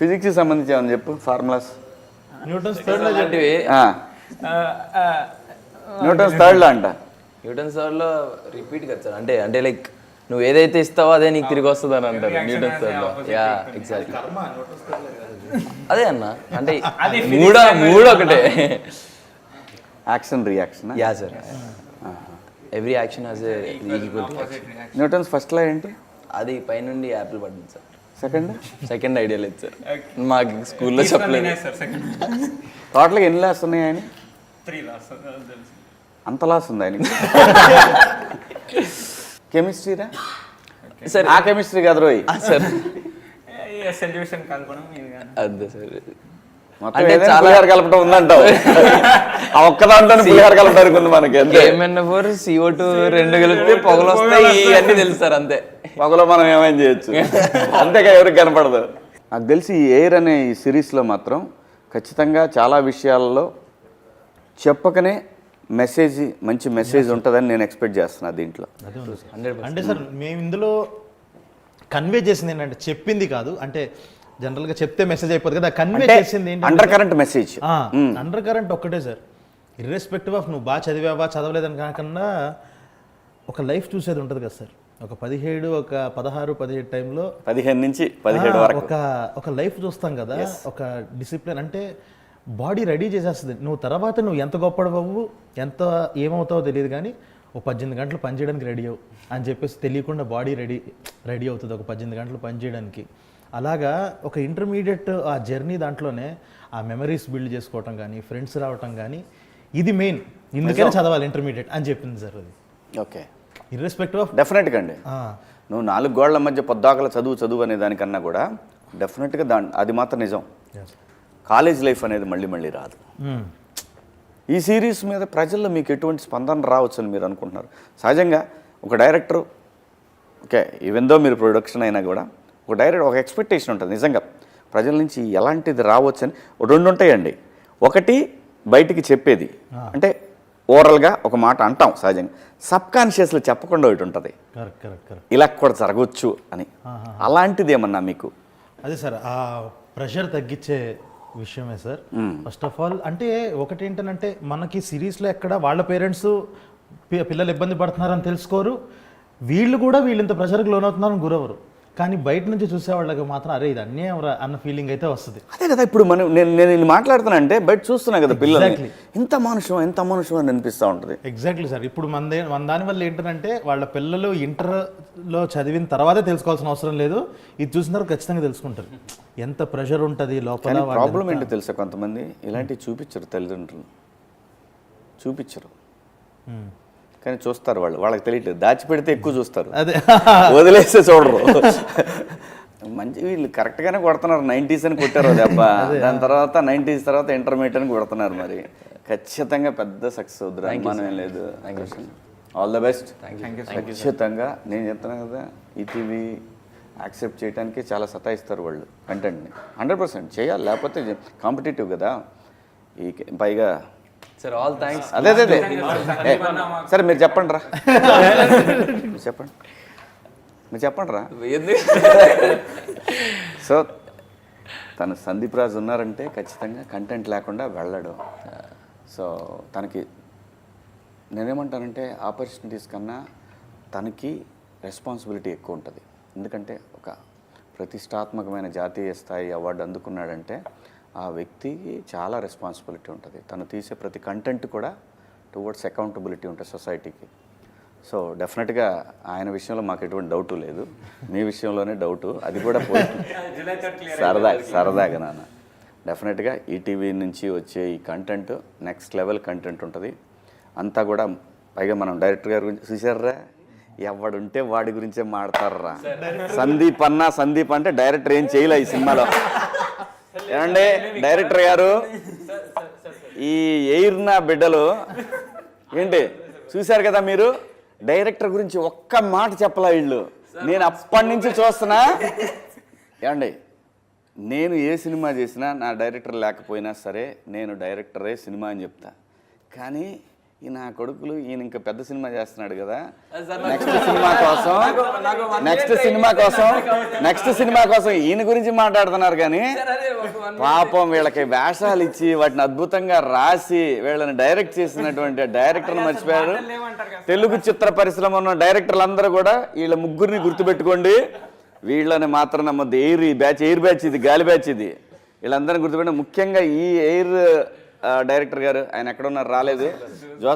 Physics సంబంధించి ఏమని చెప్పు ఫార్ములాస్. న్యూటన్స్ థర్డ్ లో లాంటివి. న్యూటన్స్ థర్డ్ లో అంట. న్యూటన్స్ థర్డ్ లో రిపీట్ కదా సార్, అంటే అంటే లైక్ నువ్వు ఏదైతే ఇస్తావో అదే నీకు తిరిగి వస్తుంది అని అంటారు న్యూటన్స్ థర్డ్ లో. యా ఎగ్జాక్ట్లీ అదే అన్న, అంటే మూడు ఒకటే. Action reaction. Yeah sir, every action has a equal. Newton's first law ఏంటి? అది పైనుండి యాపిల్ పడింది సార్. సెకండ్ ఐడియా లేదు సార్, మాకు స్కూల్లో చెప్పలేదు. టోటల్గా ఎన్ని లాస్ ఉన్నాయి ఆయన? 3 లాస్. అంత లాస్ ఉంది ఆయన. కెమిస్ట్రీరా సార్? ఆ కెమిస్ట్రీ కాదు రోయ్ సార్, సొల్యూషన్ కనుగొనడం అదే సార్. అంటే చాలా కలపడం ఉందంటావు. ఆ ఒక్క దాంట్లో పులిహార కలపడానికి ఉంది మనకి. KMnO4 CO2 రెండు కలిపితే పొగలు వస్తాయి అన్ని తెలుసు సార్. అంతే, పొగలో మనం ఏమైనా చేయొచ్చు, అంతేగా ఎవరికి కనపడదు. నాకు తెలిసి ఈ ఎయిర్ అనే ఈ సిరీస్లో మాత్రం ఖచ్చితంగా చాలా విషయాల్లో చెప్పకనే మెసేజ్, మంచి మెసేజ్ ఉంటుందని నేను ఎక్స్పెక్ట్ చేస్తున్నా దీంట్లో. అంటే సార్ మేము ఇందులో కన్వే చేసింది ఏంటంటే, చెప్పింది కాదు, అంటే జనరల్గా చెప్తే మెసేజ్ అయిపోతుంది కదా, కన్వే చేసింది ఏంటంటే under current message. Under current ఒక్కటే సార్, ఇర్రెస్పెక్టివ్ ఆఫ్ నువ్వు బాగా చదివావా చదవలేదని కాకుండా ఒక లైఫ్ చూసేది ఉంటుంది కదా సార్. ఒక 17, ఒక 16, 17 టైంలో 15 నుంచి 17 వరకు ఒక లైఫ్ చూస్తాం కదా. ఒక డిసిప్లిన్ అంటే బాడీ రెడీ చేసేస్తుంది. నువ్వు తర్వాత నువ్వు ఎంత గొప్పడవు, ఎంత ఏమవుతావో తెలియదు, కానీ ఒక 18 గంటలు పని చేయడానికి రెడీ అవ్వు అని చెప్పేసి తెలియకుండా బాడీ రెడీ అవుతుంది ఒక 18 గంటలు పని చేయడానికి. అలాగా ఒక ఇంటర్మీడియట్ ఆ జర్నీ దాంట్లోనే ఆ మెమరీస్ బిల్డ్ చేసుకోవటం కానీ, ఫ్రెండ్స్ రావటం కానీ, ఇది మెయిన్. ఇందుకనే చదవాలి ఇంటర్మీడియట్ అని చెప్పింది సార్ అది. ఓకే, ఇర్రెస్పెక్టివ్ ఆఫ్ డెఫినెట్గా అండి. నువ్వు 4 గోళ్ల మధ్య పొద్దాకల చదువు అనే దానికన్నా కూడా డెఫినెట్గా అది మాత్రం నిజం. కాలేజ్ లైఫ్ అనేది మళ్ళీ రాదు. ఈ సిరీస్ మీద ప్రజల్లో మీకు ఎటువంటి స్పందన రావచ్చు అని మీరు అనుకుంటున్నారు? సహజంగా ఒక డైరెక్టర్, ఓకే, ఈవెన్ దో మీరు ప్రొడక్షన్ అయినా కూడా ఒక డైరెక్టర్ ఒక ఎక్స్పెక్టేషన్ ఉంటుంది నిజంగా ప్రజల నుంచి ఎలాంటిది రావచ్చు అని. 2 ఉంటాయండి. ఒకటి బయటికి చెప్పేది, అంటే ఓవరాల్గా ఒక మాట అంటాం సహజంగా. సబ్ కాన్షియస్లో చెప్పకుండా ఒకటి ఉంటుంది, ఇలా కూడా జరగవచ్చు అని. అలాంటిది ఏమన్నా మీకు? అదే సార్, ఆ ప్రెషర్ తగ్గించే విషయమే సార్. ఫస్ట్ ఆఫ్ ఆల్ అంటే ఒకటి ఏంటంటే, మనకి సిరీస్లో ఎక్కడ వాళ్ళ పేరెంట్స్ పిల్లలు ఇబ్బంది పడుతున్నారని తెలుసుకోరు, వీళ్ళు కూడా వీళ్ళంత ప్రెషర్కి లోనవుతున్నారని గురవరు. కానీ బయట నుంచి చూసే వాళ్ళకి మాత్రం అరే ఇది అన్యాయం అన్న ఫీలింగ్ అయితే వస్తుంది. అదే కదా, ఇప్పుడు నేను మాట్లాడుతున్నా అంటే బయట చూస్తున్నా కదా పిల్లలు, ఎంత మనుషం అని అనిపిస్తూ ఉంటుంది. Exactly sir. ఇప్పుడు మన దానివల్ల ఏంటంటే వాళ్ళ పిల్లలు ఇంటర్లో చదివిన తర్వాతే తెలుసుకోవాల్సిన అవసరం లేదు, ఇది చూసిన తర్వాత ఖచ్చితంగా తెలుసుకుంటారు ఎంత ప్రెషర్ ఉంటుంది లోపల. ప్రాబ్లం ఏంటో తెలుసా, కొంతమంది ఇలాంటివి చూపించరు, తల్లిదండ్రులు చూపించరు, కానీ చూస్తారు. వాళ్ళకి తెలియట్లేదు, దాచిపెడితే ఎక్కువ చూస్తారు, అదే వదిలేస్తే చూడరు. మంచి వీళ్ళు కరెక్ట్గానే కొడుతున్నారు. 90s అని కొట్టారు దెబ్బ, దాని తర్వాత 90s తర్వాత ఇంటర్మీడియట్ అని కొడుతున్నారు. మరి ఖచ్చితంగా పెద్ద సక్సెస్ అవుతుంది, అనుమానం ఏం లేదు. All the best. ఖచ్చితంగా నేను చెప్తున్నాను కదా, ఈటీవీ యాక్సెప్ట్ చేయడానికి చాలా సతాయిస్తారు వాళ్ళు కంటెంట్ని. 100% చేయాలి, లేకపోతే కాంపిటేటివ్ కదా. ఈ పైగా సార్ ఆల్ థ్యాంక్స్. అదే సరే మీరు చెప్పండి రా, మీరు చెప్పండి రా. సో తను సందీప్ రాజ్ ఉన్నారంటే ఖచ్చితంగా కంటెంట్ లేకుండా వెళ్ళడు. సో తనకి నేనేమంటానంటే ఆపర్చునిటీస్ కన్నా తనకి రెస్పాన్సిబిలిటీ ఎక్కువ ఉంటుంది. ఎందుకంటే ఒక ప్రతిష్టాత్మకమైన జాతీయ స్థాయి అవార్డు అందుకున్నాడంటే ఆ వ్యక్తికి చాలా రెస్పాన్సిబిలిటీ ఉంటుంది. తను తీసే ప్రతి కంటెంట్ కూడా టువర్డ్స్ అకౌంటబిలిటీ ఉంటుంది సొసైటీకి. సో డెఫినెట్గా ఆయన విషయంలో మాకు ఎటువంటి డౌటు లేదు, మీ విషయంలోనే డౌటు, అది కూడా సరదాగా నాన్న. డెఫినెట్గా ఈటీవీ నుంచి వచ్చే ఈ కంటెంట్ నెక్స్ట్ లెవెల్ కంటెంట్ ఉంటుంది. అంతా కూడా పైగా మనం డైరెక్టర్ గారి గురించి చూసారా, ఎవడుంటే వాడి గురించే మాడతారా. సందీప్ అంటే డైరెక్టర్ ఏం చేయలే ఈ సినిమాలో. ఏమండి డైరెక్టర్ గారు, ఈ ఎయిర్ నా బిడ్డలు ఏంటి చూశారు కదా మీరు, డైరెక్టర్ గురించి ఒక్క మాట చెప్పలా వీళ్ళు. నేను అప్పటి నుంచి చూస్తున్నా. ఏమండి నేను ఏ సినిమా చేసినా నా డైరెక్టర్ లేకపోయినా సరే నేను డైరెక్టరే సినిమా అని చెప్తా. కానీ ఈ నా కొడుకులు ఈయన ఇంకా పెద్ద సినిమా చేస్తున్నాడు కదా, సార్, నెక్స్ట్ సినిమా కోసం ఈయన గురించి మాట్లాడుతున్నారు కానీ పాపం వీళ్ళకి వేషాలు ఇచ్చి వాటిని అద్భుతంగా రాసి వీళ్ళని డైరెక్ట్ చేసినటువంటి డైరెక్టర్ని మర్చిపోయారు. తెలుగు చిత్ర పరిశ్రమ ఉన్న డైరెక్టర్లు అందరూ కూడా వీళ్ళ ముగ్గురిని గుర్తుపెట్టుకోండి. వీళ్ళని మాత్రం నమ్మద్దు. ఎయిర్ బ్యాచ్ ఇది, గాలి బ్యాచ్ ఇది. వీళ్ళందరినీ గుర్తుపెట్టి ముఖ్యంగా ఈ ఎయిర్ డైరెక్టర్ గారు, ఆయన ఎక్కడ ఉన్నారు, రాలేదు.